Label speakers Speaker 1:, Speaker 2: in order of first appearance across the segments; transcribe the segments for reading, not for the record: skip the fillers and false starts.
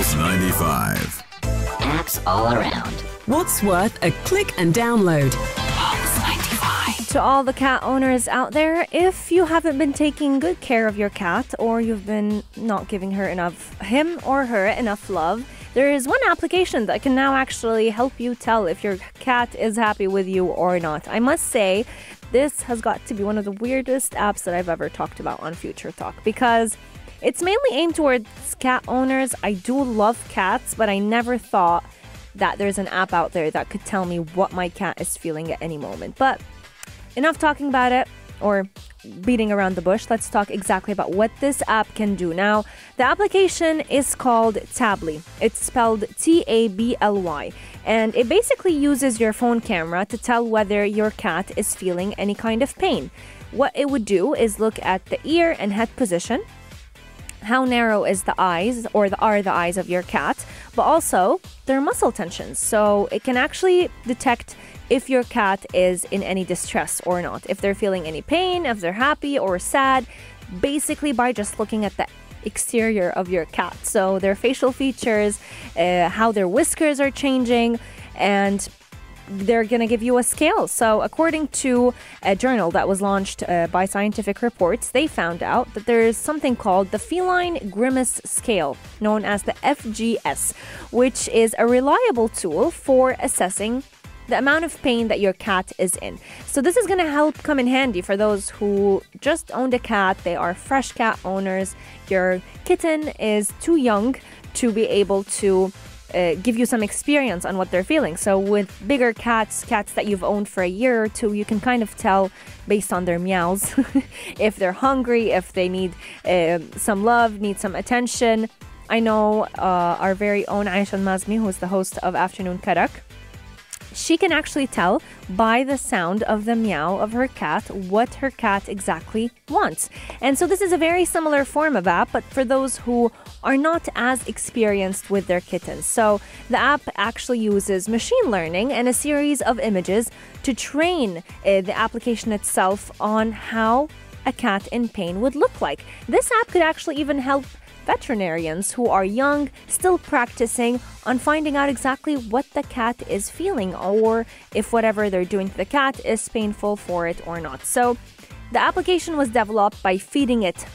Speaker 1: Pulse 95.
Speaker 2: Apps all around.
Speaker 3: What's worth a click and download?
Speaker 2: Pulse 95.
Speaker 4: To all the cat owners out there, if you haven't been taking good care of your cat, or you've been not giving him or her enough love, there is one application that can now actually help you tell if your cat is happy with you or not. I must say, this has got to be one of the weirdest apps that I've ever talked about on Future Talk, because it's mainly aimed towards cat owners. I do love cats, but I never thought that there's an app out there that could tell me what my cat is feeling at any moment. But enough talking about it or beating around the bush. Let's talk exactly about what this app can do. Now, the application is called Tably. It's spelled Tably, and it basically uses your phone camera to tell whether your cat is feeling any kind of pain. What it would do is look at the ear and head position, how narrow is the eyes are the eyes of your cat, but also their muscle tensions. So it can actually detect if your cat is in any distress or not, if they're feeling any pain, if they're happy or sad, basically by just looking at the exterior of your cat. So their facial features, how their whiskers are changing, and they're going to give you a scale. So according to a journal that was launched by Scientific Reports, they found out that there is something called the Feline Grimace Scale, known as the FGS, which is a reliable tool for assessing the amount of pain that your cat is in. So this is going to help come in handy for those who just owned a cat. They are fresh cat owners. Your kitten is too young to be able to give you some experience on what they're feeling. So with bigger cats that you've owned for a year or two, you can kind of tell based on their meows if they're hungry, if they need some love, need some attention. I know our very own Aisha Mazmi, who is the host of Afternoon Karak, she can actually tell by the sound of the meow of her cat what her cat exactly wants. And so this is a very similar form of app, but for those who are not as experienced with their kittens. So the app actually uses machine learning and a series of images to train the application itself on how a cat in pain would look like. This app could actually even help veterinarians who are young, still practicing on finding out exactly what the cat is feeling, or if whatever they're doing to the cat is painful for it or not. So the application was developed by feeding it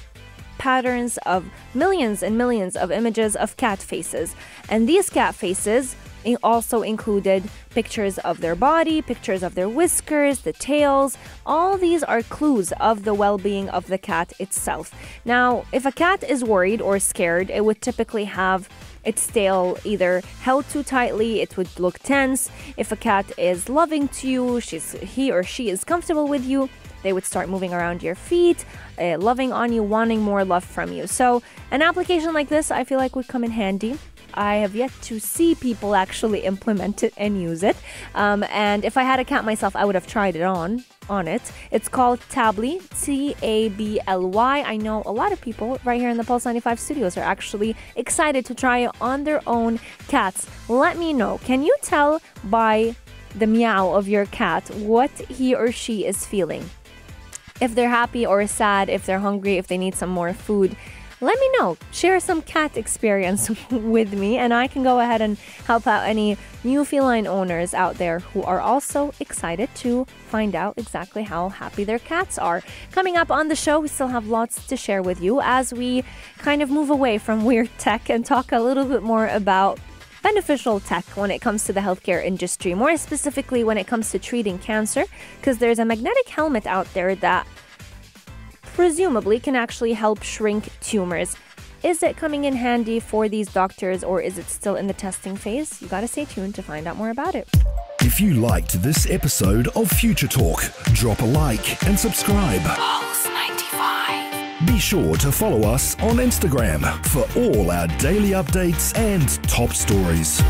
Speaker 4: patterns of millions and millions of images of cat faces, and these cat faces also included pictures of their body, pictures of their whiskers, the tails. All these are clues of the well-being of the cat itself. Now, if a cat is worried or scared, it would typically have its tail either held too tightly, it would look tense. If a cat is loving to you, he or she is comfortable with you, they would start moving around your feet, loving on you, wanting more love from you. So an application like this, I feel like would come in handy. I have yet to see people actually implement it and use it. And if I had a cat myself, I would have tried it on it. It's called Tably, Tably. I know a lot of people right here in the Pulse 95 studios are actually excited to try it on their own cats. Let me know. Can you tell by the meow of your cat what he or she is feeling? If they're happy or sad, if they're hungry, if they need some more food, let me know. Share some cat experience with me, and I can go ahead and help out any new feline owners out there who are also excited to find out exactly how happy their cats are. Coming up on the show, we still have lots to share with you as we kind of move away from weird tech and talk a little bit more about beneficial tech when it comes to the healthcare industry, more specifically when it comes to treating cancer, because there's a magnetic helmet out there that presumably can actually help shrink tumors. Is it coming in handy for these doctors, or is it still in the testing phase? You gotta stay tuned to find out more about it.
Speaker 1: If you liked this episode of Future Talk, drop a like and subscribe.
Speaker 2: Pulse 95.
Speaker 1: Be sure to follow us on Instagram for all our daily updates and top stories.